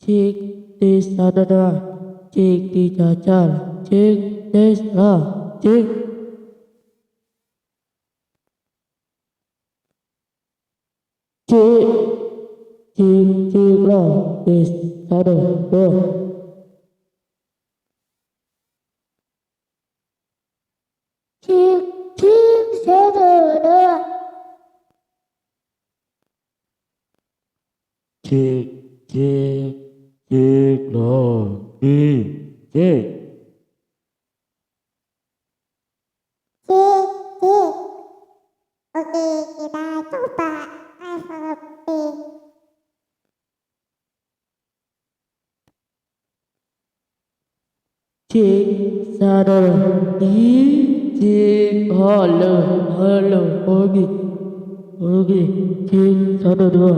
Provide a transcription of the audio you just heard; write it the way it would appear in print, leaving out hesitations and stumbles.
cik di sadada, cik di jajar, cik des la, cik cik cik cik la, des sadada. Chiếc chiếc xe từ đưa. Cik cik cik la, cik cik. Chiếc chiếc. Oke, kita coba alfabet. Cik sadada, cik halo halo, oke oke, cik sadada.